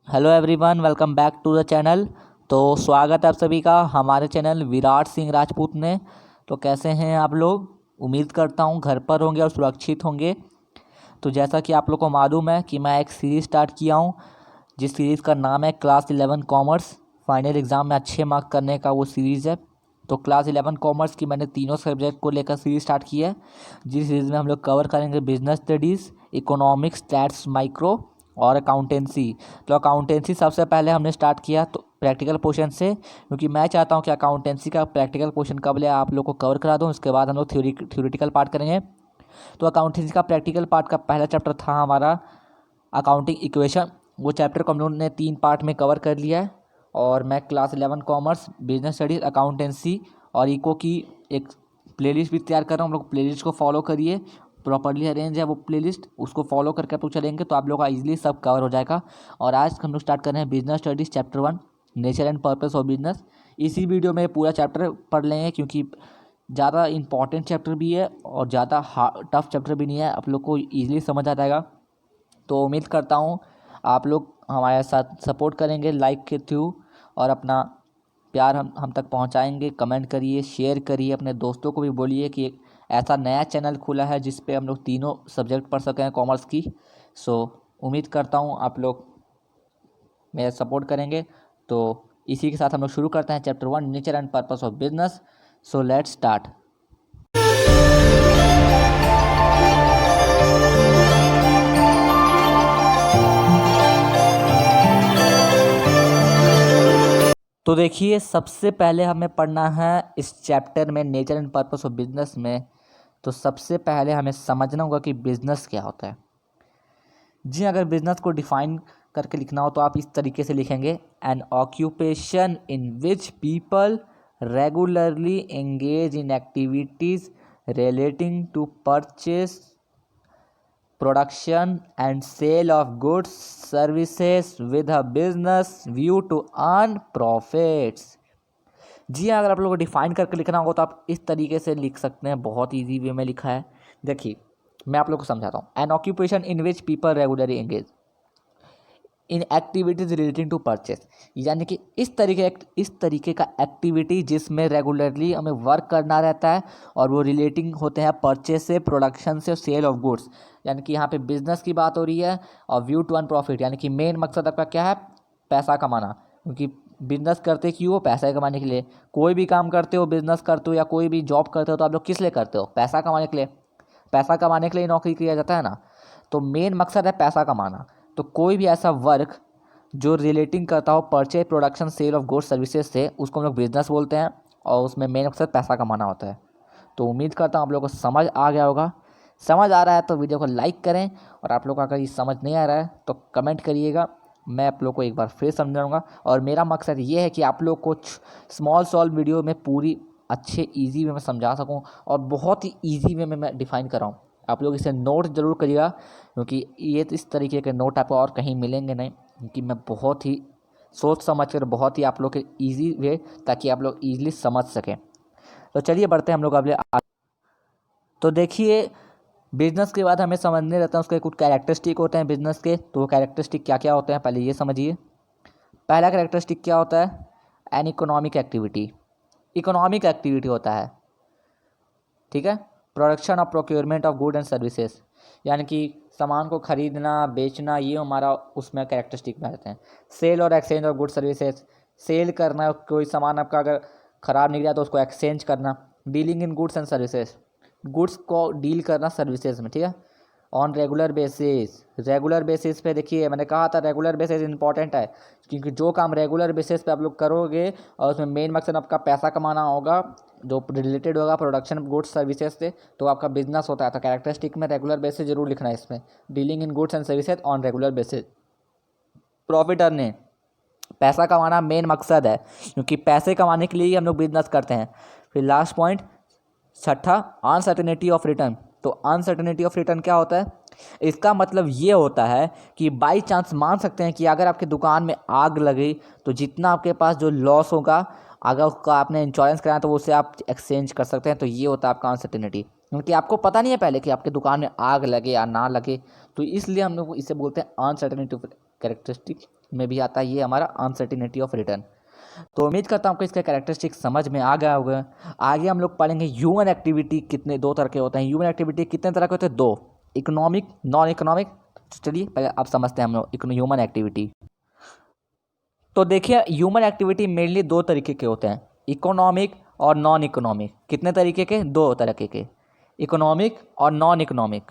Hello everyone, welcome back to the channel. तो स्वागत है आप सभी का हमारे चैनल विराट सिंह राजपूत में। तो कैसे हैं आप लोग? उम्मीद करता हूं घर पर होंगे और सुरक्षित होंगे। तो जैसा कि आप लोग को मालूम है कि मैं एक सीरीज़ स्टार्ट किया हूं, जिस सीरीज़ का नाम है क्लास 11 कॉमर्स। फाइनल एग्ज़ाम में अच्छे मार्क करने का वो सीरीज़ है। तो क्लास 11 कॉमर्स की मैंने तीनों सब्जेक्ट को लेकर सीरीज़ स्टार्ट की है, जिस सीरीज़ में हम लोग कवर करेंगे business studies, economics, stats, micro और अकाउंटेंसी। तो अकाउंटेंसी सबसे पहले हमने स्टार्ट किया तो प्रैक्टिकल पोर्शन से, क्योंकि मैं चाहता हूं कि अकाउंटेंसी का प्रैक्टिकल पोर्शन कब ले आप लोग को कवर करा दूं। उसके बाद हम लोग थ्योरेटिकल पार्ट करेंगे। तो अकाउंटेंसी का प्रैक्टिकल पार्ट का पहला चैप्टर था हमारा अकाउंटिंग इक्वेशन। वो चैप्टर को हम लोगों ने 3 पार्ट में कवर कर लिया है। और मैं class 11 commerce, business studies, accountancy और इको की एक प्लेलिस्ट भी तैयार कर रहा हूँ। हम लोग प्लेलिस्ट को फॉलो करिए, प्रॉपर्ली अरेंज है वो प्लेलिस्ट, उसको फॉलो करके आप लोग चलेंगे तो आप लोग का ईजिली सब कवर हो जाएगा। और आज हम लोग स्टार्ट कर रहे हैं business studies chapter 1, nature and purpose of business. इसी वीडियो में पूरा चैप्टर पढ़ लेंगे, क्योंकि ज़्यादा इंपॉर्टेंट चैप्टर भी है और ज़्यादा टफ चैप्टर भी नहीं है, आप लोग को ईजिली समझ आ जाएगा। तो उम्मीद करता हूँ आप लोग हमारे साथ सपोर्ट करेंगे लाइक के थ्रू, और अपना प्यार हम तक पहुँचाएँगे। कमेंट करिए, शेयर करिए, अपने दोस्तों को भी बोलिए कि एक ऐसा नया चैनल खुला है जिस पे हम लोग तीनों सब्जेक्ट पढ़ सकें कॉमर्स की। सो उम्मीद करता हूँ आप लोग मेरा सपोर्ट करेंगे। तो इसी के साथ हम लोग शुरू करते हैं chapter 1, nature and purpose of business. So let's start. तो देखिए, सबसे पहले हमें पढ़ना है इस चैप्टर में nature and purpose of business में। तो सबसे पहले हमें समझना होगा कि बिजनेस क्या होता है। जी, अगर बिजनेस को डिफाइन करके लिखना हो तो आप इस तरीके से लिखेंगे, an occupation in which people regularly engage in activities relating to purchase, production and sale of goods services with a business view to earn profits। जी हाँ, अगर आप लोगों को डिफाइन करके लिखना होगा तो आप इस तरीके से लिख सकते हैं, बहुत इजी वे में लिखा है। देखिए, मैं आप लोग को समझाता हूँ। An occupation in which people regularly engage in activities relating to purchase, यानी कि इस तरीके का एक्टिविटी जिसमें रेगुलरली हमें वर्क करना रहता है और वो रिलेटिंग होते हैं परचेस से, प्रोडक्शन से, सेल ऑफ गुड्स। यानी कि यहाँ पे बिजनेस की बात हो रही है। और व्यू टू अर्न प्रॉफिट, यानी कि मेन मकसद आपका क्या है? पैसा कमाना। क्योंकि बिजनेस करते क्यों हो? पैसा कमाने के लिए। कोई भी काम करते हो, बिजनेस करते हो या कोई भी जॉब करते हो, तो आप लोग किस लिए करते हो? पैसा कमाने के लिए। पैसा कमाने के लिए नौकरी किया जाता है ना। तो मेन मकसद है पैसा कमाना। तो कोई भी ऐसा वर्क जो रिलेटिंग करता हो purchase, production, sale of goods services से, उसको हम लोग बिजनेस बोलते हैं। और उसमें मेन मकसद पैसा कमाना होता है। तो उम्मीद करता हूँ आप लोगों को समझ आ गया होगा। समझ आ रहा है तो वीडियो को लाइक करें, और आप लोग को अगर ये समझ नहीं आ रहा है तो कमेंट करिएगा। मैं आप लोग को एक बार फिर समझाऊंगा। और मेरा मकसद ये है कि आप लोग को स्मॉल सॉल्व वीडियो में पूरी अच्छे ईजी वे में समझा सकूं, और बहुत ही ईजी वे में मैं डिफ़ाइन कर रहा हूँ। आप लोग इसे नोट ज़रूर करिएगा, क्योंकि ये इस तरीके के नोट आपको और कहीं मिलेंगे नहीं। क्योंकि मैं बहुत ही सोच समझ कर, बहुत ही आप लोग के ईजी वे, ताकि आप लोग ईजिली समझ सकें। तो चलिए बढ़ते हैं हम लोग अगले। तो देखिए, बिजनेस के बाद हमें समझने रहता है उसके कुछ कैरेक्टरिस्टिक होते हैं बिजनेस के। तो वो कैरेक्टरिस्टिक क्या क्या होते हैं, पहले ये समझिए। पहला कैरेक्टरिस्टिक क्या होता है? An economic activity. Economic activity होता है, ठीक है, प्रोडक्शन और procurement of good and services, यानी कि सामान को खरीदना, बेचना, ये हमारा उसमें कैरेक्टरिस्टिक में आते हैं। सेल और exchange of good services, sale करना, कोई सामान आपका अगर ख़राब निकला तो उसको एक्सचेंज करना। Dealing in goods and services, goods को डील करना सर्विसेज में, ठीक है। ऑन रेगुलर बेसिस पे, देखिए मैंने कहा था रेगुलर बेसिस इंपॉर्टेंट है, क्योंकि जो काम रेगुलर बेसिस पे आप लोग करोगे और उसमें मेन मकसद आपका पैसा कमाना होगा, जो रिलेटेड होगा प्रोडक्शन गुड्स सर्विसेज से, तो आपका बिजनेस होता है। तो कैरेक्टरिस्टिक में रेगुलर बेसिस जरूर लिखना है इसमें। Dealing in goods and services on regular basis. Profit earning, पैसा कमाना मेन मकसद है, क्योंकि पैसे कमाने के लिए ही हम लोग बिजनेस करते हैं। फिर लास्ट पॉइंट, छठा, अनसर्टेनिटी ऑफ रिटर्न। तो अनसर्टेनिटी ऑफ रिटर्न क्या होता है? इसका मतलब ये होता है कि बाई चांस मान सकते हैं कि अगर आपकी दुकान में आग लगी तो जितना आपके पास जो लॉस होगा, अगर उसका आपने इंश्योरेंस कराया तो उसे आप एक्सचेंज कर सकते हैं। तो ये होता है आपका अनसर्टेनिटी, क्योंकि आपको पता नहीं है पहले कि आपकी दुकान में आग लगे या ना लगे। तो इसलिए हम लोग इसे बोलते हैं अनसर्टेनिटी कैरेक्टरिस्टिक में भी आता है ये हमारा अनसर्टिनिटी ऑफ रिटर्न। तो उम्मीद करता हूँ आपको इसका कैरेक्टरिस्टिक समझ में आ गया होगा। आगे हम लोग पढ़ेंगे ह्यूमन एक्टिविटी कितने दो तरह के होते हैं। ह्यूमन एक्टिविटी कितने तरह के होते हैं? दो, इकोनॉमिक, नॉन इकोनॉमिक। चलिए पहले आप समझते हैं हम लोग ह्यूमन एक्टिविटी। तो देखिए ह्यूमन एक्टिविटी मेनली दो तरीके के होते हैं, इकोनॉमिक और नॉन इकोनॉमिक। कितने तरीके के? दो तरीके के, इकोनॉमिक और नॉन इकोनॉमिक।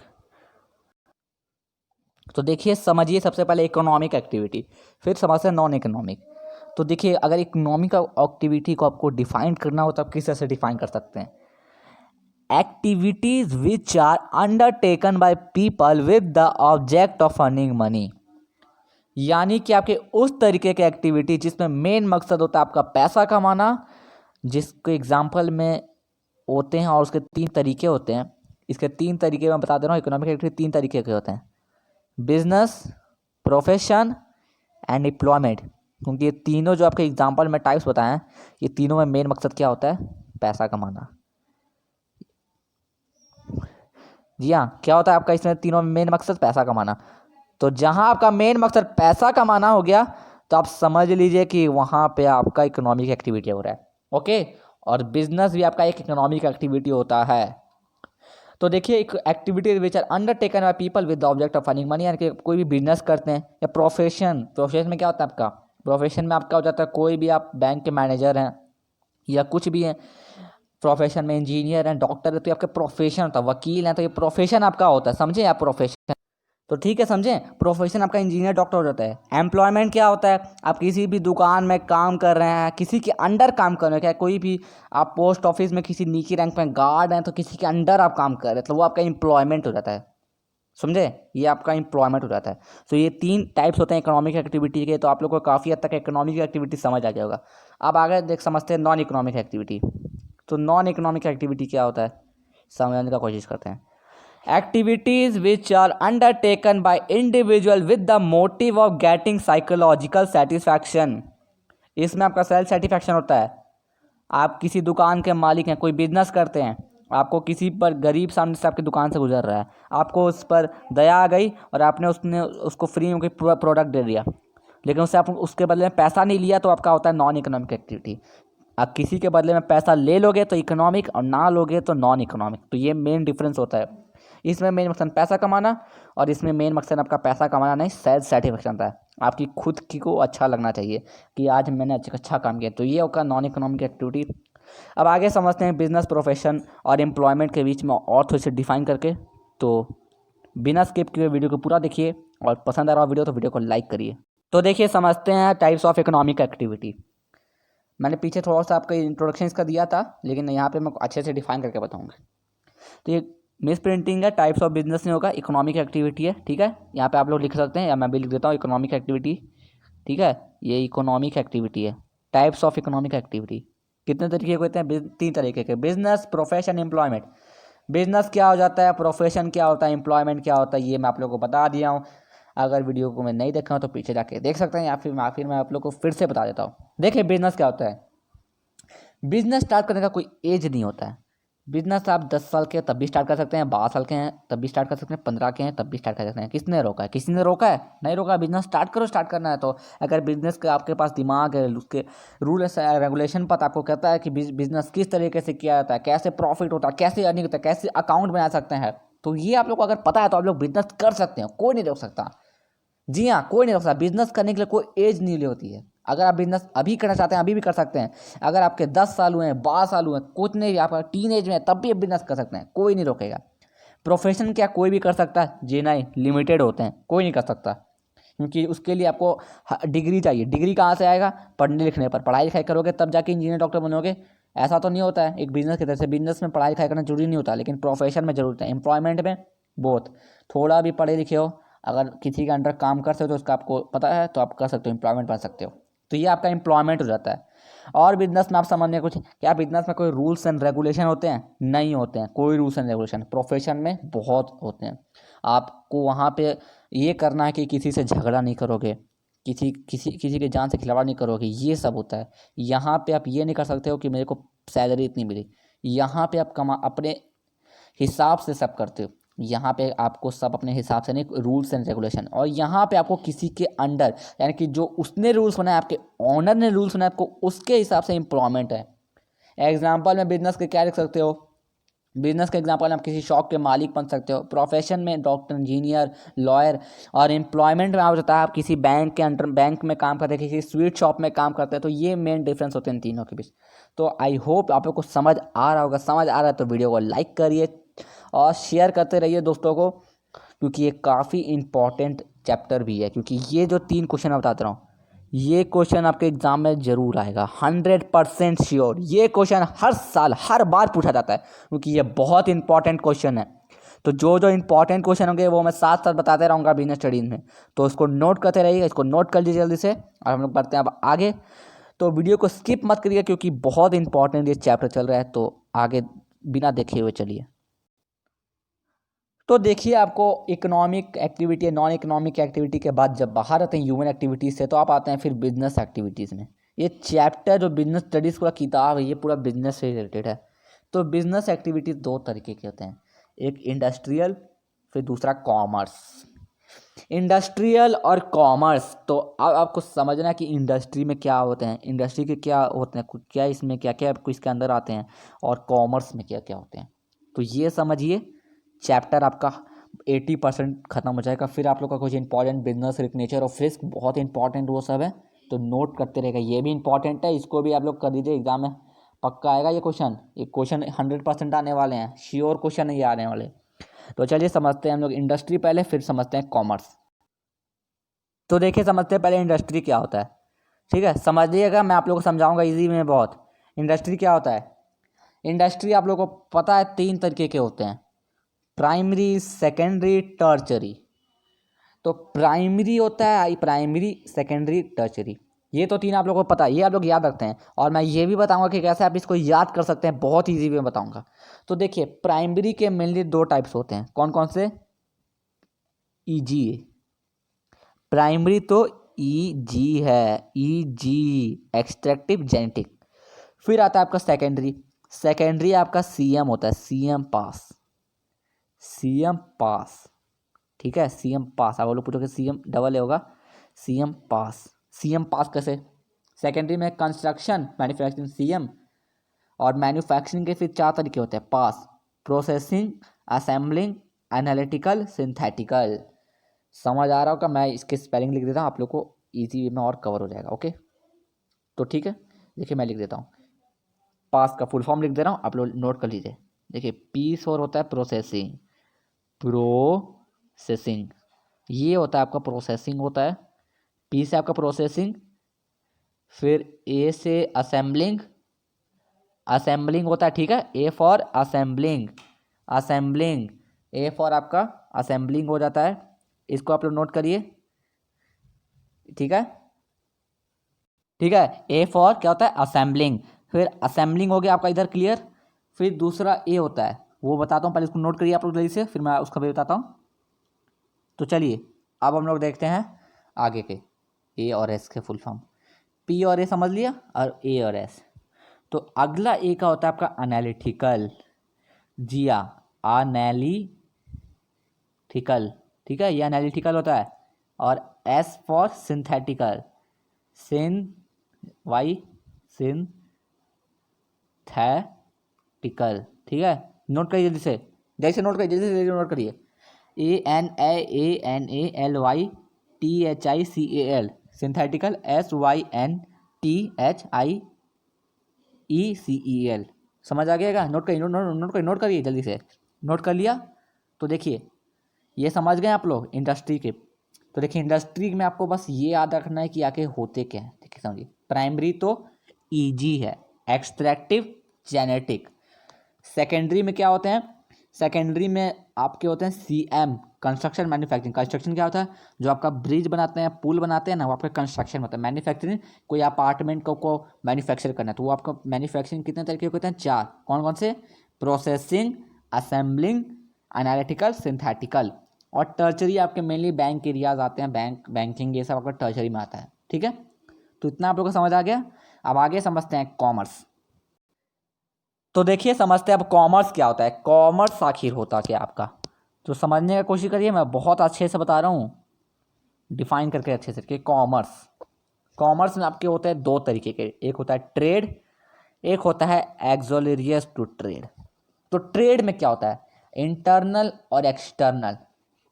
तो देखिए समझिए सबसे पहले इकोनॉमिक एक्टिविटी, फिर समझते हैं नॉन इकोनॉमिक। तो देखिए अगर इकोनॉमिक एक्टिविटी को आपको डिफाइन करना हो तो आप किस तरह से डिफाइन कर सकते हैं? Activities which are undertaken by people with the object of earning money. यानी कि आपके उस तरीके के एक्टिविटी जिसमें मेन मकसद होता है आपका पैसा कमाना, जिसके एग्जाम्पल में होते हैं और उसके तीन तरीके होते हैं। इसके तीन तरीके मैं बता दे रहा हूँ। इकोनॉमिक एक्टिविटी तीन तरीके के होते हैं, बिजनेस, प्रोफेशन एंड एम्प्लॉयमेंट। क्योंकि ये तीनों जो आपके एग्जाम्पल में टाइप्स बताए हैं, ये तीनों में मेन मकसद क्या होता है? पैसा कमाना। जी हाँ, क्या होता है आपका इसमें तीनों में मेन मकसद? पैसा कमाना। तो जहाँ आपका मेन मकसद पैसा कमाना हो गया तो आप समझ लीजिए कि वहाँ पे आपका इकोनॉमिक एक्टिविटी हो रहा है। ओके, और बिजनेस भी आपका एक इकोनॉमिक एक्टिविटी होता है। तो देखिए एक activity which are undertaken by people with the object of earning money, यानी कि कोई भी बिजनेस करते हैं। या प्रोफेशन में क्या होता है आपका? प्रोफेशन में आपका हो जाता है कोई भी आप बैंक के मैनेजर हैं या कुछ भी हैं, प्रोफेशन में इंजीनियर हैं, डॉक्टर है, तो ये आपका प्रोफेशन होता है। वकील हैं तो ये प्रोफेशन आपका होता है। समझे आप प्रोफेशन? तो ठीक है, समझें, प्रोफेशन आपका इंजीनियर डॉक्टर हो जाता है। एम्प्लॉयमेंट क्या होता है? आप किसी भी दुकान में काम कर रहे हैं, किसी के अंडर काम कर रहे हैं, क्या कोई भी आप पोस्ट ऑफिस में किसी नीची रैंक में गार्ड हैं तो किसी के अंडर आप काम कर रहे हैं, तो वो आपका एम्प्लॉयमेंट हो जाता है। समझे? ये आपका एम्प्लॉयमेंट हो जाता है। तो ये तीन टाइप्स होते हैं इकोनॉमिक एक्टिविटी के। तो आप लोग को काफ़ी हद तक इकोनॉमिक एक्टिविटी समझ आ गया होगा। अब आगे देख समझते हैं नॉन इकोनॉमिक एक्टिविटी। तो नॉन इकोनॉमिक एक्टिविटी क्या होता है समझने का कोशिश करते हैं। Activities which are undertaken by individual with the motive of getting psychological satisfaction. इसमें आपका सेल्फ सेटिस्फैक्शन होता है। आप किसी दुकान के मालिक हैं, कोई बिजनेस करते हैं, आपको किसी पर गरीब सामने से आपकी दुकान से गुजर रहा है, आपको उस पर दया आ गई और आपने उसको फ्री में कोई प्रोडक्ट दे दिया, लेकिन उससे आप उसके बदले में पैसा नहीं लिया, तो आपका होता है नॉन इकोनॉमिक एक्टिविटी। आप किसी के बदले में पैसा ले लोगे तो इकोनॉमिक, और ना लोगे तो नॉन इकोनॉमिक। तो ये मेन डिफरेंस होता है। इसमें मेन मकसद पैसा कमाना और इसमें मेन मकसद आपका पैसा कमाना नहीं, सेल्फ सेटिस्फेक्शन होता है। आपकी खुद की को अच्छा लगना चाहिए कि आज मैंने अच्छा काम किया। तो ये होगा नॉन इकोनॉमिक एक्टिविटी। अब आगे समझते हैं बिजनेस, प्रोफेशन और एम्प्लॉयमेंट के बीच में और थोड़ी सी डिफाइन करके। तो बिना स्किप किए वीडियो को पूरा देखिए और पसंद आ रहा वीडियो तो वीडियो को लाइक करिए। तो देखिए समझते हैं टाइप्स ऑफ इकोनॉमिक एक्टिविटी। मैंने पीछे थोड़ा सा आपका इंट्रोडक्शन इसका दिया था, लेकिन यहाँ पे मैं अच्छे से डिफाइन करके बताऊँगा। तो ये मिस प्रिंटिंग है, टाइप्स ऑफ बिजनेस नहीं होगा, इकोनॉमिक एक्टिविटी है। ठीक है, यहाँ पे आप लोग लिख सकते हैं या मैं भी लिख देता हूँ इकोनॉमिक एक्टिविटी। ठीक है, ये इकोनॉमिक एक्टिविटी है। टाइप्स ऑफ इकोनॉमिक एक्टिविटी कितने तरीके के होते हैं? तीन तरीके के, बिजनेस, प्रोफेशन, एम्प्लॉयमेंट। बिजनेस क्या हो जाता है, प्रोफेशन क्या होता है, एम्प्लॉयमेंट क्या होता है, ये मैं आप लोग को बता दिया हूँ। अगर वीडियो को मैं नहीं देखा हूँ तो पीछे जाके देख सकते हैं, या फिर मैं आप लोग को फिर से बता देता हूँ। देखिए बिजनेस क्या होता है। बिजनेस स्टार्ट करने का कोई एज नहीं होता है। बिजनेस आप 10 साल के हैं तब भी स्टार्ट कर सकते हैं, 12 साल के हैं तब भी स्टार्ट कर सकते हैं, 15 के हैं तब भी स्टार्ट कर सकते हैं। किसने रोका है? किसी ने रोका है? नहीं रोका। बिजनेस स्टार्ट करो, स्टार्ट करना है तो। अगर बिजनेस का आपके पास दिमाग है, उसके रूल रेगुलेशन पता आपको कहता है कि बिजनेस किस तरीके से किया जाता है, कैसे प्रॉफिट होता है, कैसे अर्निंग होता है, कैसे अकाउंट बना सकते हैं, तो ये आप लोग को अगर पता है तो आप लोग बिजनेस कर सकते हैं, कोई नहीं रोक सकता। जी हाँ, कोई नहीं रोक सकता। बिजनेस करने के लिए कोई एज नहीं होती है। अगर आप बिजनेस अभी करना चाहते हैं अभी भी कर सकते हैं। अगर आपके 10 साल हुए हैं, 12 साल हुए हैं, कुछ नहीं, आपका टीन एज में है तब भी आप बिजनेस कर सकते हैं, कोई नहीं रोकेगा। प्रोफेशन क्या कोई भी कर सकता है? जी नहीं, लिमिटेड होते हैं, कोई नहीं कर सकता, क्योंकि उसके लिए आपको डिग्री चाहिए। डिग्री कहाँ से आएगा? पढ़ने लिखने पर। पढ़ाई लिखाई करोगे तब जाके इंजीनियर डॉक्टर बनोगे, ऐसा तो नहीं होता है। एक बिजनेस की तरह से बिजनेस में पढ़ाई लिखाई करना जरूरी नहीं होता, लेकिन प्रोफेशन में जरूरत है। एम्प्लॉयमेंट में बहुत थोड़ा भी पढ़े लिखे हो, अगर किसी के अंडर काम कर सकते हो तो उसका आपको पता है तो आप कर सकते हो, एम्प्लॉयमेंट बन सकते हो। तो ये आपका एम्प्लॉयमेंट हो जाता है। और बिजनेस में आप समझने कुछ, क्या बिजनेस में कोई रूल्स एंड रेगुलेशन होते हैं? नहीं होते हैं कोई रूल्स एंड रेगुलेशन। प्रोफेशन में बहुत होते हैं। आपको वहाँ पे ये करना है कि किसी से झगड़ा नहीं करोगे, किसी के जान से खिलवाड़ नहीं करोगे, ये सब होता है। यहाँ पे आप ये नहीं कर सकते हो कि मेरे को सैलरी इतनी मिली। यहाँ पे आप अपने हिसाब से सब करते हो। यहाँ पे आपको सब अपने हिसाब से नहीं, रूल्स एंड रेगुलेशन, और यहाँ पे आपको किसी के अंडर, यानी कि जो उसने रूल्स बनाए, आपके ऑनर ने रूल्स बनाए, आपको उसके हिसाब से एम्प्लॉयमेंट है। एग्जाम्पल में बिजनेस के क्या लिख सकते हो, बिजनेस के एग्जांपल आप किसी शॉप के मालिक बन सकते हो, प्रोफेशन में डॉक्टर, इंजीनियर, लॉयर, और एम्प्लॉयमेंट में आप होता है आप किसी बैंक के अंडर, बैंक में काम करते हैं, किसी स्वीट शॉप में काम करते हैं। तो ये मेन डिफरेंस होते हैं इन तीनों के बीच। तो आई होप आप लोग को समझ आ रहा होगा। समझ आ रहा है तो वीडियो को लाइक करिए और शेयर करते रहिए दोस्तों को, क्योंकि ये काफ़ी इंपॉर्टेंट चैप्टर भी है। क्योंकि ये जो 3 क्वेश्चन मैं बताता रहा हूँ, ये क्वेश्चन आपके एग्जाम में जरूर आएगा, 100% श्योर। ये क्वेश्चन हर साल हर बार पूछा जाता है, क्योंकि ये बहुत इंपॉर्टेंट क्वेश्चन है। तो जो जो इंपॉर्टेंट क्वेश्चन होंगे वो मैं साथ साथ बताते रहूँगा बिजनेस स्टडीज में। तो इसको नोट करते रहिएगा, इसको नोट कर लीजिए जल्दी से, और हम लोग बढ़ते हैं अब आगे। तो वीडियो को स्किप मत करिए, क्योंकि बहुत इंपॉर्टेंट ये चैप्टर चल रहा है। तो आगे बिना देखे हुए चलिए। तो देखिए, आपको economic activity, non economic activity के बाद जब बाहर आते हैं ह्यूमन एक्टिविटीज़ से, तो आप आते हैं फिर बिजनेस एक्टिविटीज़ में। ये चैप्टर जो बिजनेस स्टडीज़ पूरा किताब है, ये पूरा बिजनेस से रिलेटेड है। तो बिजनेस एक्टिविटीज़ 2 तरीके के होते हैं, एक इंडस्ट्रियल, फिर दूसरा कॉमर्स। इंडस्ट्रियल और कॉमर्स, तो अब आपको समझना है कि इंडस्ट्री में क्या होते हैं, इंडस्ट्री के क्या होते हैं, क्या इसमें क्या क्या आपको इसके अंदर आते हैं, और कॉमर्स में क्या क्या होते हैं। तो ये समझिए, चैप्टर आपका 80% खत्म हो जाएगा। फिर आप लोग का कुछ important business, nature of risk, बहुत इंपॉर्टेंट वो सब है, तो नोट करते रहेगा। ये भी इंपॉर्टेंट है, इसको भी आप लोग कर दीजिए, एग्जाम में पक्का आएगा ये क्वेश्चन 100% आने वाले हैं, श्योर क्वेश्चन नहीं आने वाले। तो चलिए समझते हैं हम लोग इंडस्ट्री पहले, फिर समझते हैं कॉमर्स। तो देखिए, समझते हैं पहले इंडस्ट्री क्या होता है। ठीक है, समझिएगा, मैं आप लोग को समझाऊंगा इजी में बहुत। इंडस्ट्री क्या होता है, इंडस्ट्री आप लोग को पता है 3 तरीके के होते हैं, प्राइमरी, सेकेंडरी, टर्चरी। तो प्राइमरी होता है प्राइमरी, सेकेंडरी, टर्चरी, ये तो 3 आप लोगों को पता है, ये आप लोग याद रखते हैं। और मैं ये भी बताऊंगा कि कैसे आप इसको याद कर सकते हैं, बहुत ईजी वे में बताऊंगा। तो देखिए, प्राइमरी के मेनली 2 टाइप्स होते हैं, कौन कौन से, ईजी, प्राइमरी तो ईजी है, ईजी, एक्सट्रैक्टिव, जेनेटिक। फिर आता है आपका सेकेंडरी, सेकेंडरी आपका सीएम होता है, सीएम पास, सीएम पास। ठीक है, सीएम पास। आप लोग पूछोगे सीएम डबल ए होगा, सीएम पास। सीएम पास कैसे, सेकेंडरी में कंस्ट्रक्शन, मैन्युफैक्चरिंग, सीएम। और मैन्युफैक्चरिंग के फिर 4 तरीके होते हैं, पास, प्रोसेसिंग, असेंबलिंग, एनालिटिकल, सिंथेटिकल। समझ आ रहा होगा, मैं इसके स्पेलिंग लिख देता हूँ, आप लोग को ईजी वे में और कवर हो जाएगा। ओके, तो ठीक है, देखिए मैं लिख देता हूँ, पास का फुल फॉर्म लिख दे रहा हूँ, आप लोग नोट कर लीजिए। देखिए, पी और होता है प्रोसेसिंग, प्रोसेसिंग, ये होता है आपका प्रोसेसिंग होता है। पी से आपका प्रोसेसिंग, फिर ए से असेंबलिंग, असेंबलिंग होता है। ठीक है, A for assembling, assembling, A for आपका असेंबलिंग हो जाता है। इसको आप लोग नोट करिए। ठीक है, ठीक है, ए फॉर क्या होता है, असेंबलिंग। फिर असेंबलिंग हो गया आपका इधर, क्लियर। फिर दूसरा ए होता है, वो बताता हूँ, पहले इसको नोट करिए आप लोग जल्दी से, फिर मैं उसका भी बताता हूँ। तो चलिए, अब हम लोग देखते हैं आगे के, ए और एस के फुल फॉर्म। पी और ए समझ लिया, और ए और एस। तो अगला ए का होता है आपका एनालिटिकल, जिया, एनालिटिकल। ठीक है, ये एनालिटिकल होता है। और S for synthetical, syn, Y, synthetical. ठीक है, नोट करिए जल्दी से, जैसे नोट करिए, जल्दी से नोट करिए। ANALYTHICAL, synthetical, SYNTHIECEL। समझ आ गएगा, नोट करिए, नोट करिए जल्दी से, नोट कर लिया। तो देखिए, ये समझ गए आप लोग इंडस्ट्री के। तो देखिए, इंडस्ट्री में आपको बस ये याद रखना है कि आके होते क्या है। देखिए समझिए, प्राइमरी तो ईजी है, एक्सट्रैक्टिव, जेनेटिक। सेकेंडरी में क्या होते हैं, सेकेंडरी में आपके होते हैं सीएम, कंस्ट्रक्शन, मैन्युफैक्चरिंग। कंस्ट्रक्शन क्या होता है, जो आपका ब्रिज बनाते हैं, पुल बनाते हैं ना, वो आपका कंस्ट्रक्शन होता है। मैन्युफैक्चरिंग, कोई अपार्टमेंट को मैन्युफैक्चर करना है, तो वो आपका मैन्युफैक्चरिंग कितने तरीके के होते हैं, 4। कौन कौन से, प्रोसेसिंग, असेंबलिंग, एनालिटिकल, सिंथेटिकल। और टर्चरी आपके मेनली बैंक एरियाज आते हैं, बैंकिंग, ये सब आपका टर्चरी में आता है। ठीक है, तो इतना आप लोगों को समझ आ गया। अब आगे समझते हैं कॉमर्स। तो देखिए, समझते हैं अब कॉमर्स क्या होता है, कॉमर्स आखिर होता क्या आपका। तो समझने की कोशिश करिए, मैं बहुत अच्छे से बता रहा हूँ, डिफाइन करके अच्छे से कि कॉमर्स में आपके होते हैं दो तरीके के, एक होता है ट्रेड, एक होता है एक्सोलरियस टू ट्रेड। तो ट्रेड में क्या होता है, इंटरनल और एक्सटर्नल।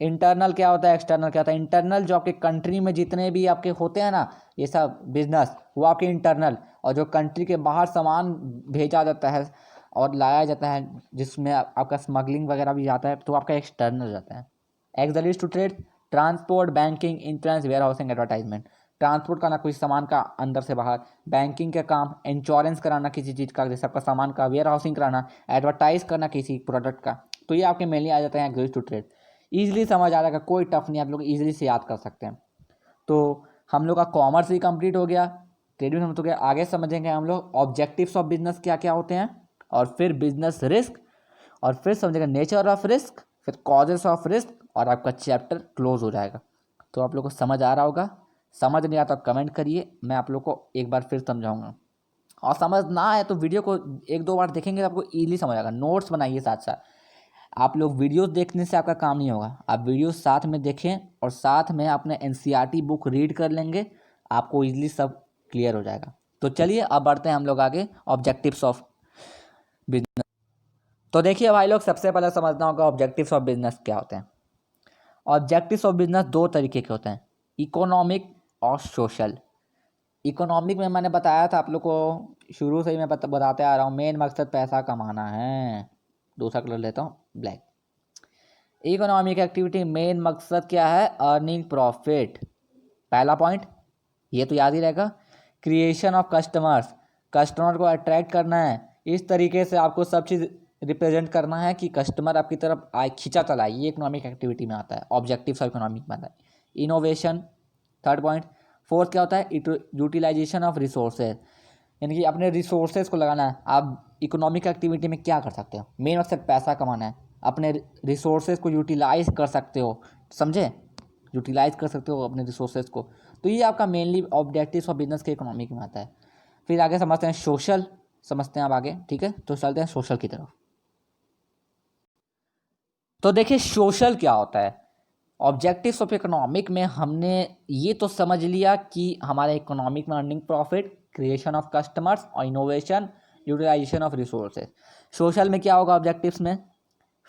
इंटरनल क्या होता है, एक्सटर्नल क्या होता है। इंटरनल जो आपके कंट्री में जितने भी आपके होते हैं ना ये सब बिजनेस, वो आपके इंटरनल, और जो कंट्री के बाहर सामान भेजा जाता है और लाया जाता है जिसमें आपका स्मगलिंग वगैरह भी जाता है, तो आपका एक्सटर्नल जाता है। Auxiliaries to trade, transport, banking, insurance, warehousing, advertisement. Transport करना कोई सामान का अंदर से बाहर, बैंकिंग का काम, इंश्योरेंस कराना किसी चीज़ का जैसे आपका सामान का, वेयर हाउसिंग कराना, एडवर्टाइज करना किसी प्रोडक्ट का। तो ये आपके मेनली आ जाते हैं एक्सोलरियस टू ट्रेड। ईजिली समझ आ जाएगा, कोई टफ नहीं, आप लोग ईजिली से याद कर सकते हैं। तो हम लोग का कॉमर्स भी कंप्लीट हो गया, ट्रेड भी समझ हो गया। आगे समझेंगे हम लोग ऑब्जेक्टिव्स ऑफ बिजनेस क्या क्या होते हैं, और फिर बिजनेस रिस्क, और फिर समझेंगे नेचर ऑफ रिस्क, फिर कॉजेस ऑफ रिस्क, और आपका चैप्टर क्लोज हो जाएगा। तो आप लोग को समझ आ रहा होगा। समझ नहीं आता तो कमेंट करिए, मैं आप लोग को एक बार फिर समझाऊंगा। और समझ ना आए तो वीडियो को एक दो बार देखेंगे तो आपको ईजिली समझ आएगा। नोट्स बनाइए साथ साथ। आप लोग वीडियोस देखने से आपका काम नहीं होगा, आप वीडियोस साथ में देखें और साथ में अपने एनसीईआरटी बुक रीड कर लेंगे, आपको ईजिली सब क्लियर हो जाएगा। तो चलिए अब बढ़ते हैं हम लोग आगे, ऑब्जेक्टिव्स ऑफ बिजनेस। तो देखिए भाई लोग, सबसे पहले समझना होगा ऑब्जेक्टिव्स ऑफ बिजनेस क्या होते हैं। ऑब्जेक्टिव्स ऑफ बिजनेस दो तरीके के होते हैं, इकोनॉमिक और सोशल। इकोनॉमिक में मैंने बताया था आप लोग को, शुरू से ही मैं बताते आ रहा हूँ, मेन मकसद पैसा कमाना है। दूसरा कलर लेता हूँ ब्लैक। इकोनॉमिक एक्टिविटी मेन मकसद क्या है, अर्निंग प्रॉफिट, पहला पॉइंट ये तो याद ही रहेगा। क्रिएशन ऑफ कस्टमर्स, कस्टमर को अट्रैक्ट करना है, इस तरीके से आपको सब चीज़ रिप्रेजेंट करना है कि कस्टमर आपकी तरफ आए, खींचा चलाए, ये इकोनॉमिक एक्टिविटी में आता है, ऑब्जेक्टिव्स ऑफ इकोनॉमिक में आता है। Innovation, third point. फोर्थ क्या होता है, यूटिलाइजेशन ऑफ रिसोर्सेज, यानी कि अपने रिसोर्सेज को लगाना है। आप इकोनॉमिक एक्टिविटी में क्या कर सकते हो, मेन मकसद पैसा कमाना है, अपने रिसोर्सेज को यूटिलाइज कर सकते हो, समझे, यूटिलाइज कर सकते हो अपने रिसोर्सेज को। तो ये आपका मेनली ऑब्जेक्टिव्स ऑफ बिजनेस के इकोनॉमिक में आता है। फिर आगे समझते हैं सोशल, समझते हैं अब आगे, ठीक है। तो चलते हैं सोशल की तरफ। तो देखिए सोशल क्या होता है। ऑब्जेक्टिव्स ऑफ इकोनॉमिक में हमने ये तो समझ लिया कि हमारे इकोनॉमिक में earning profit, creation of customers और innovation, utilization of resources. Social में क्या होगा ऑब्जेक्टिव्स में,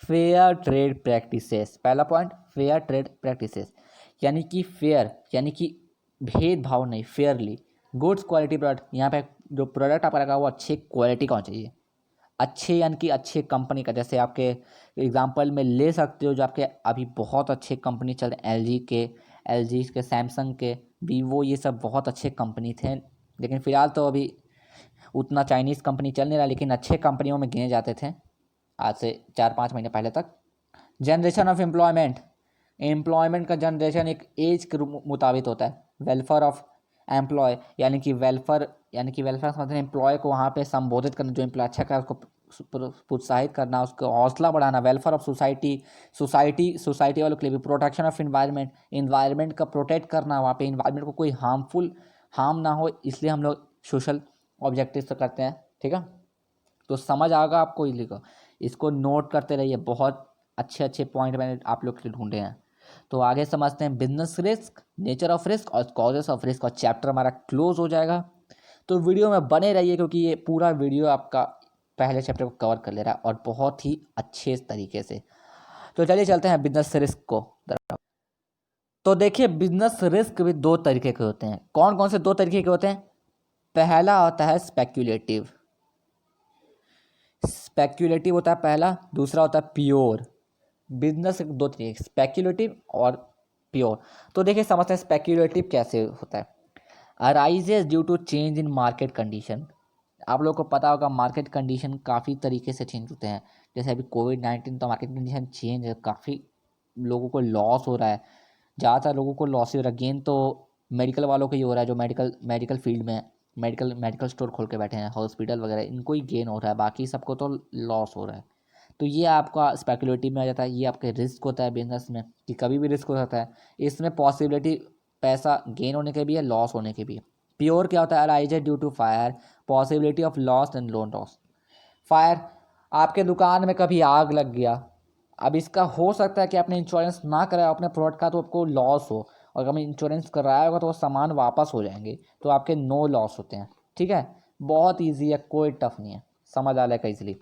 फेयर ट्रेड प्रैक्टिसेस, पहला पॉइंट फेयर ट्रेड प्रैक्टिसेस, यानी कि फेयर यानी कि भेदभाव नहीं, फेयरली, गुड्स क्वालिटी प्रोडक्ट, यहाँ पे जो प्रोडक्ट आपका लगा वो अच्छे क्वालिटी का होना चाहिए, अच्छे यानी कि अच्छे कंपनी का। जैसे आपके एग्जांपल में ले सकते हो जो आपके अभी बहुत अच्छे कंपनी चल रहे हैं, एल जी के, सैमसंग के, वीवो, ये सब बहुत अच्छे कंपनी थे। लेकिन फ़िलहाल तो अभी उतना चाइनीज़ कंपनी चल नहीं रहा, लेकिन अच्छे कंपनियों में गिने जाते थे आज से 4-5 महीने पहले तक। जनरेशन ऑफ एम्प्लॉयमेंट, एम्प्लॉयमेंट का जनरेशन एक एज के मुताबिक होता है। वेलफेयर ऑफ एम्प्लॉय, यानी कि वेलफेयर मतलब एम्प्लॉय को वहाँ पे संबोधित करना, जो एम्प्लॉय अच्छा कर उसको प्रोत्साहित करना, उसको हौसला बढ़ाना। वेलफेयर ऑफ सोसाइटी वालों के लिए भी। प्रोटेक्शन ऑफ इन्वायरमेंट, इन्वायरमेंट का प्रोटेक्ट करना, वहाँ पे इन्वायरमेंट को कोई हार्म ना हो, इसलिए हम लोग सोशल ऑब्जेक्टिव्स करते हैं, ठीक है। तो समझ आएगा आपको, इसको नोट करते रहिए, बहुत अच्छे अच्छे पॉइंट मैंने आप लोग के लिए ढूंढे हैं। तो आगे समझते हैं business risk, nature of risk और कॉजेस ऑफ रिस्क, और चैप्टर हमारा क्लोज हो जाएगा। तो वीडियो में बने रहिए, क्योंकि ये पूरा वीडियो आपका पहले चैप्टर को कवर कर ले रहा है और बहुत ही अच्छे तरीके से। तो चलिए चलते हैं बिजनेस रिस्क को। तो देखिए बिजनेस रिस्क भी दो तरीके के होते हैं। कौन कौन से दो तरीके के होते हैं, पहला होता है स्पेक्यूलेटिव होता है पहला, दूसरा होता है प्योर। बिजनेस दो तरीके, स्पेक्यूलेटिव और प्योर। तो देखिए समझते हैं स्पेक्यूलेटिव कैसे होता है। Arises due to change in market condition, आप लोगों को पता होगा मार्केट कंडीशन काफ़ी तरीके से चेंज होते हैं। जैसे अभी कोविड-19 तो मार्केट कंडीशन चेंज है, काफ़ी लोगों को लॉस हो रहा है, ज़्यादातर लोगों को लॉस ही हो रहा है। गेन तो मेडिकल वालों को ही हो रहा है, जो मेडिकल फील्ड में मेडिकल स्टोर खोल के बैठे हैं, हॉस्पिटल वगैरह, इनको ही गेन हो रहा है, बाकी सबको तो लॉस हो रहा है। तो ये आपका स्पेकुलेटिव में आ जाता है। ये आपके रिस्क होता है बिजनेस में, कि कभी भी रिस्क हो सकता है। इसमें पॉसिबिलिटी पैसा गेन होने के भी है, लॉस होने के भी है। प्योर क्या होता है, arises due to fire, possibility of loss and loan loss. Fire, आपके दुकान में कभी आग लग गया, अब इसका हो सकता है कि आपने इंश्योरेंस ना कराया अपने प्रोडक्ट का तो आपको लॉस हो, और अगर इंश्योरेंस कराया होगा तो वो सामान वापस हो जाएंगे, तो आपके नो लॉस होते हैं। ठीक है, बहुत ईजी है, कोई टफ नहीं है, समझ आ जाएगा इजीली।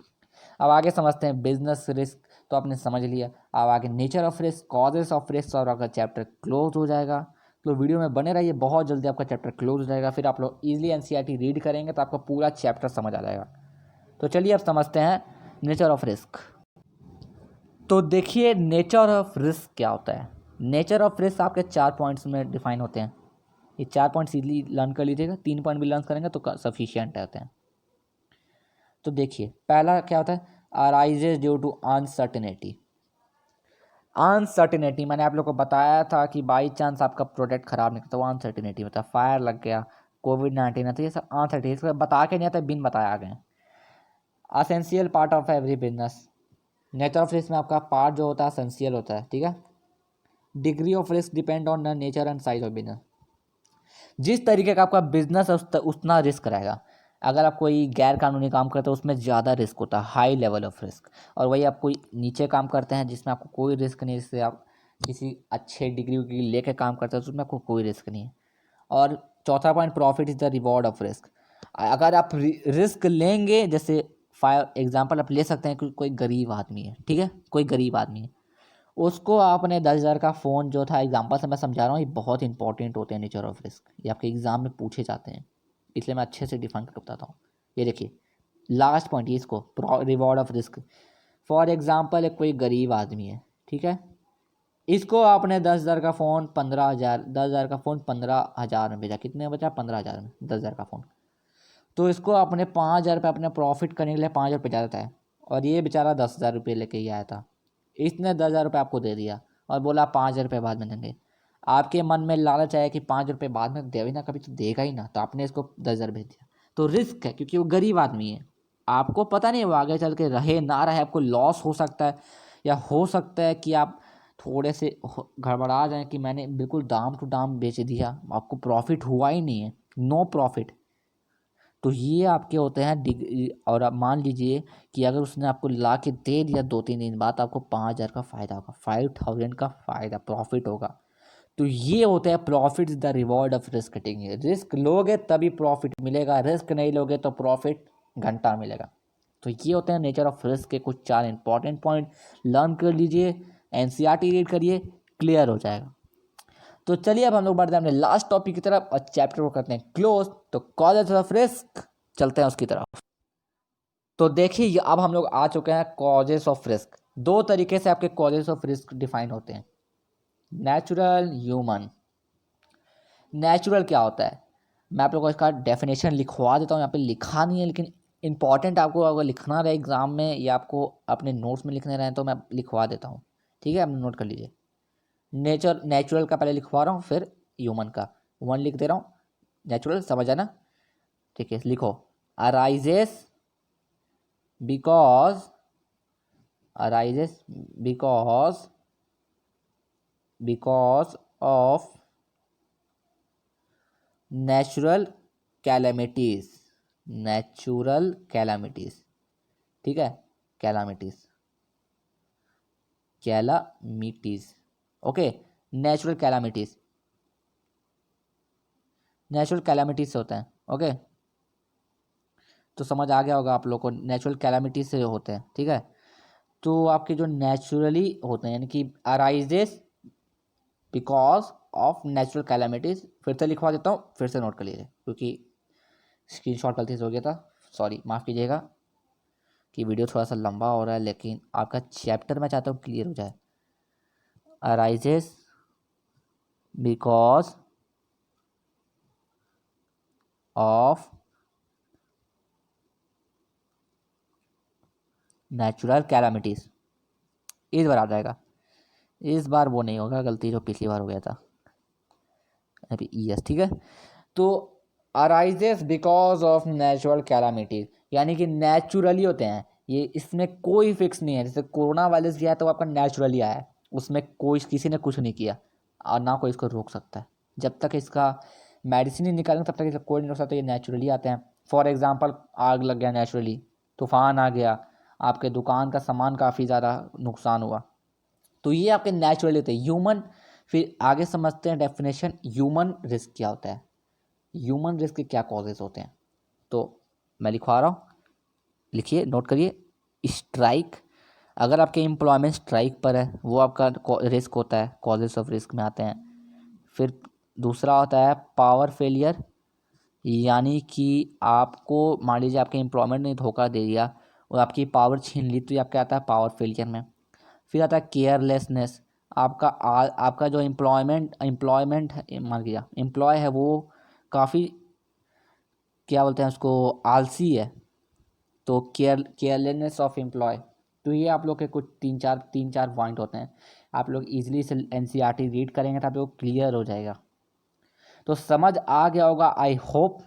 अब आगे समझते हैं बिजनेस रिस्क, तो आपने समझ लिया। अब आगे nature of risk, causes of risk, और अगर चैप्टर क्लोज हो जाएगा। तो वीडियो में बने रहिए, बहुत जल्दी आपका चैप्टर क्लोज हो जाएगा, फिर आप लोग ईजिली एनसीईआरटी रीड करेंगे तो आपका पूरा चैप्टर समझ आ जाएगा। तो चलिए अब समझते हैं नेचर ऑफ रिस्क। तो देखिए नेचर ऑफ रिस्क क्या होता है। नेचर ऑफ रिस्क आपके 4 पॉइंट्स में डिफाइन होते हैं। ये 4 पॉइंट्स इजीली लर्न कर लीजिएगा, 3 पॉइंट भी लर्न करेंगे तो सफिशियंट होते हैं। तो देखिए पहला क्या होता है, arises due to uncertainty. Uncertainty मैंने आप लोग को बताया था कि बाई चांस आपका प्रोडक्ट खराब निकलता तो वो अनसर्टेनिटी होता है। फायर लग गया, कोविड-19 है, तो ये सब अनसर्टेनिटी, इसको बता के नहीं आता, बिन बताया आ गए। Essential part of every business. Nature of risk में आपका पार्ट जो होता है असेंशियल होता है। ठीक है, degree of risk depend on the nature and size of business. जिस तरीके का आपका बिजनेस है उतना रिस्क रहेगा। अगर आप कोई गैर कानूनी काम करते हैं उसमें ज़्यादा रिस्क होता है, हाई लेवल ऑफ रिस्क। और वही आप कोई नीचे काम करते हैं जिसमें आपको कोई रिस्क नहीं, जिससे आप किसी अच्छे डिग्री की लेके काम करते हैं उसमें आपको कोई रिस्क नहीं है। और चौथा point, profit is the reward of risk. अगर आप रिस्क लेंगे, जैसे फॉर एग्जांपल आप ले सकते हैं कि कोई गरीब आदमी है, ठीक है, कोई गरीब आदमी है, उसको आपने 10,000 का फ़ोन, जो था एग्जांपल से मैं समझा रहा हूँ, ये बहुत इंपॉर्टेंट होते हैं नेचर ऑफ रिस्क, ये आपके एग्जाम में पूछे जाते हैं, इसलिए मैं अच्छे से डिफाइन करके बताता हूँ। ये देखिए लास्ट पॉइंट, ये इसको reward of risk. For example एक कोई गरीब आदमी है, ठीक है, इसको आपने 10,000 का फ़ोन 15,000, 10,000 का फ़ोन 15,000 में भेजा, कितने में बचा, 15,000 में, 10,000 का फ़ोन। तो इसको अपने 5,000 रुपये अपने प्रॉफिट करने के लिए 5,000 रुपये जाता है, और ये बेचारा 10,000 रुपये लेके ही आया था। इसने 10,000 रुपये आपको दे दिया और बोला 5,000 रुपये बाद में देंगे। आपके मन में लालच आया कि 5 रुपये बाद में देवे ना, कभी तो देगा ही ना, तो आपने इसको 10,000 भेज दिया। तो रिस्क है, क्योंकि वो गरीब आदमी है, आपको पता नहीं वो आगे चल के रहे ना रहे, आपको लॉस हो सकता है, या हो सकता है कि आप थोड़े से गड़बड़ा जाएं कि मैंने बिल्कुल दाम टू दाम बेच दिया, आपको प्रॉफिट हुआ ही नहीं है, नो प्रॉफिट। तो ये आपके होते हैं और आप मान लीजिए कि अगर उसने आपको ला के दे दिया 2-3 दिन बाद, आपको 5,000 का फ़ायदा होगा, 5,000 का फ़ायदा प्रॉफिट होगा। तो ये होता है profit is the reward of risk taking. Risk लोगे तभी प्रॉफिट मिलेगा, रिस्क नहीं लोगे तो प्रॉफिट घंटा मिलेगा। तो ये होते हैं नेचर ऑफ रिस्क के कुछ 4 इंपॉर्टेंट पॉइंट, लर्न कर लीजिए, एनसीईआरटी रीड करिए, क्लियर हो जाएगा। तो चलिए अब हम लोग बढ़ते हैं अपने लास्ट टॉपिक की तरफ और चैप्टर को करते हैं क्लोज। तो कॉजेज ऑफ रिस्क, चलते हैं उसकी तरफ। तो देखिए अब हम लोग आ चुके हैं कॉजेज ऑफ रिस्क। 2 तरीके से आपके कॉजेज ऑफ रिस्क डिफाइन होते हैं, नेचुरल, ह्यूमन। नेचुरल क्या होता है, मैं आप लोगों को इसका डेफिनेशन लिखवा देता हूँ, यहाँ पे लिखा नहीं है लेकिन इंपॉर्टेंट, आपको अगर लिखना रहे एग्जाम में या आपको अपने नोट्स में लिखने रहे तो मैं लिखवा देता हूँ। ठीक है, आप नोट कर लीजिए। नेचुरल का पहले लिखवा रहा हूँ, फिर ह्यूमन का 1 लिख दे रहा हूँ। नेचुरल समझ आना, ठीक है, लिखो। Arises because, arises because of natural calamities, natural calamities, ठीक है, calamities, calamities, okay, natural calamities, natural calamities से होता है, ओके। तो समझ आ गया होगा आप लोग को, नेचुरल कैलामिटीज से होते हैं, ठीक है। तो आपके जो नेचुरली होते हैं, यानी कि arises because of natural calamities, फिर से लिखवा देता हूँ, फिर से नोट कर लीजिए क्योंकि स्क्रीनशॉट गलती से हो गया था, सॉरी, माफ़ कीजिएगा कि वीडियो थोड़ा सा लंबा हो रहा है, लेकिन आपका चैप्टर मैं चाहता हूँ क्लियर हो जाए। Arises because of natural calamities, इस बार आ जाएगा, इस बार वो नहीं होगा गलती जो पिछली बार हो गया था, अभी यस, ठीक है। तो arises because of natural calamities, यानी कि नेचुरली होते हैं ये, इसमें कोई फिक्स नहीं है। जैसे कोरोना वायरस भी आया तो आपका नेचुरली आया है, उसमें कोई किसी ने कुछ नहीं किया और ना कोई इसको रोक सकता है, जब तक इसका मेडिसिन नहीं निकालेंगे तब तक इसका कोई नहीं रोक सकता, ये नेचुरली आते हैं। फॉर एग्जाम्पल आग लग गया नेचुरली, तूफान आ गया, आपके दुकान का सामान काफ़ी ज़्यादा नुकसान हुआ। तो ये आपके नेचुरली होते हैं ह्यूमन। फिर आगे समझते हैं डेफिनेशन, ह्यूमन रिस्क क्या होता है, ह्यूमन रिस्क के क्या कॉजेज होते हैं। तो मैं लिखवा रहा हूँ, लिखिए, नोट करिए। स्ट्राइक, अगर आपके एम्प्लॉयमेंट स्ट्राइक पर है वो आपका रिस्क होता है, कॉजेज ऑफ रिस्क में आते हैं। फिर दूसरा होता है पावर फेलियर, यानी कि आपको मान लीजिए आपके एम्प्लॉयमेंट ने धोखा दे दिया और आपकी पावर छीन ली, तो ये आपका आता है पावर फेलियर में। फिर आता है केयरलेसनेस, आपका जो एम्प्लॉयमेंट मान गया एम्प्लॉय है वो काफ़ी, क्या बोलते हैं उसको, आलसी है। तो केयरलेसनेस ऑफ एम्प्लॉय। तो ये आप लोग के कुछ तीन चार पॉइंट होते हैं। आप लोग इजीली से एनसीईआरटी रीड करेंगे तो आप लोग क्लियर हो जाएगा। तो समझ आ गया होगा, आई होप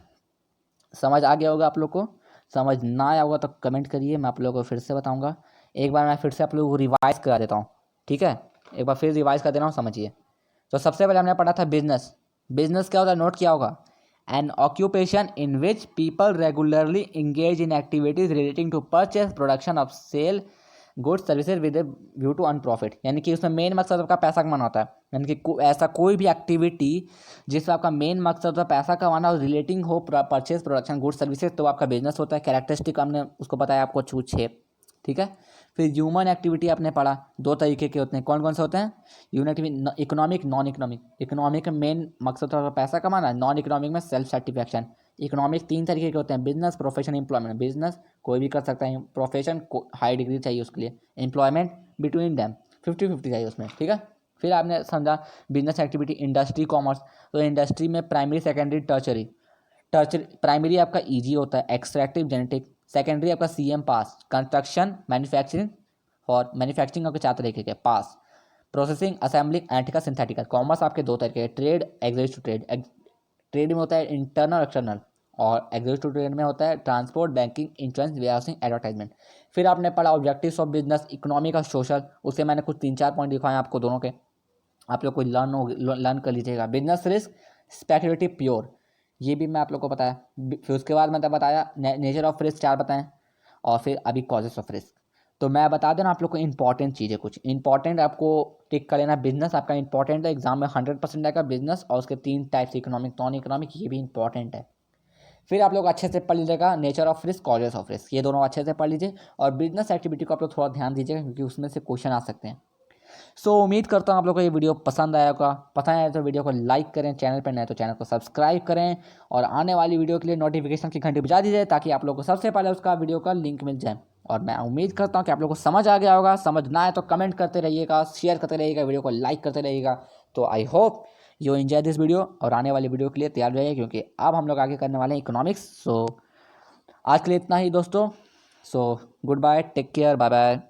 समझ आ गया होगा आप लोग को। समझ ना आया होगा तो कमेंट करिए, मैं आप लोगों को फिर से बताऊंगा। एक बार मैं फिर से आप लोगों को रिवाइज करा देता हूँ, ठीक है, एक बार फिर रिवाइज कर दे रहा हूँ, समझिए। तो सबसे पहले हमने पढ़ा था बिजनेस। बिजनेस क्या होता है, नोट किया होगा, an occupation in which people regularly engage in activities relating to purchase, production of sale goods services with view to earn profit. यानी कि उसमें मेन मकसद आपका पैसा कमाना होता है। यानी कि ऐसा कोई भी एक्टिविटी जिसमें आपका मेन मकसद होता है पैसा कमाना और रिलेटिंग हो परचेज, प्रोडक्शन, गुड्स, सर्विसेज, तो आपका बिजनेस होता है। कैरेक्टरिस्टिक हमने उसको बताया आपको 6, ठीक है। फिर ह्यूमन एक्टिविटी आपने पढ़ा, 2 तरीके के होते हैं, कौन कौन से होते हैं, human economic, non economic. Economic में मेन मकसद होता है पैसा कमाना, नॉन इकोनॉमिक में सेल्फ सेटिस्फैक्शन। इकोनॉमिक 3 तरीके के होते हैं, बिजनेस, प्रोफेशन, एम्प्लॉयमेंट। बिजनेस कोई भी कर सकता है, प्रोफेशन को हाई डिग्री चाहिए उसके लिए, एम्प्लॉयमेंट बिटवीन डैम 50-50 चाहिए उसमें, ठीक है। फिर आपने समझा बिजनेस एक्टिविटी, इंडस्ट्री, कॉमर्स। तो इंडस्ट्री में प्राइमरी, सेकेंडरी, टर्चरी। प्राइमरी आपका ईजी होता है, एक्सट्रैक्टिव, जेनेटिक। सेकेंडरी आपका सीएम पास, कंस्ट्रक्शन, मैन्युफैक्चरिंग। और मैन्युफैक्चरिंग आपके 4 तरीके के, पास, processing, assembling, analytical, synthetical. Commerce आपके 2 तरीके के, ट्रेड, एग्जीक्यूटिव ट्रेड। ट्रेड में होता है इंटरनल, एक्सटर्नल। और एग्जीक्यूटिव ट्रेड में होता है transport, banking, insurance, warehousing, advertisement. फिर आपने पढ़ा ऑब्जेक्टिव्स ऑफ बिजनेस, इकोनॉमिक और सोशल। उससे मैंने कुछ 3-4 पॉइंट दिखाए आपको दोनों के, आप लोग को लर्न कर लीजिएगा। बिजनेस रिस्क, स्पेकुलेटिव, प्योर, ये भी मैं आप लोग को बताया। फिर उसके बाद मैंने बताया नेचर ऑफ रिस्क 4 बताएं, और फिर अभी कॉजेस ऑफ रिस्क। तो मैं बता देना आप लोग को इंपॉर्टेंट चीज़ें, कुछ इंपॉर्टेंट आपको टिक कर लेना। बिजनेस आपका इंपॉर्टेंट है, एग्जाम में 100% आएगा बिजनेस, और उसके 3 टाइप्स, इकोनॉमिक, नॉन इकोनॉमिक, ये भी इंपॉर्टेंट है। फिर आप लोग अच्छे से पढ़ लीजिएगा nature of risk, causes of risk, ये दोनों अच्छे से पढ़ लीजिए। और बिजनेस एक्टिविटी को आप लोग थोड़ा ध्यान दीजिएगा क्योंकि उसमें से क्वेश्चन आ सकते हैं। सो उम्मीद करता हूँ आप लोग को ये वीडियो पसंद आया होगा। पसंद आया तो वीडियो को लाइक करें, चैनल पर नए तो चैनल को सब्सक्राइब करें, और आने वाली वीडियो के लिए नोटिफिकेशन की घंटी बजा दीजिए ताकि आप लोग को सबसे पहले उसका वीडियो का लिंक मिल जाए। और मैं उम्मीद करता हूँ कि आप लोग को समझ आ गया होगा। समझ ना आए तो कमेंट करते रहिएगा, शेयर करते रहिएगा, वीडियो को लाइक करते रहिएगा। तो I hope you enjoy this video, और आने वाली वीडियो के लिए तैयार रहिए क्योंकि अब हम लोग आगे करने वाले हैं इकोनॉमिक्स। सो आज के लिए इतना ही दोस्तों। So goodbye, take care, bye bye.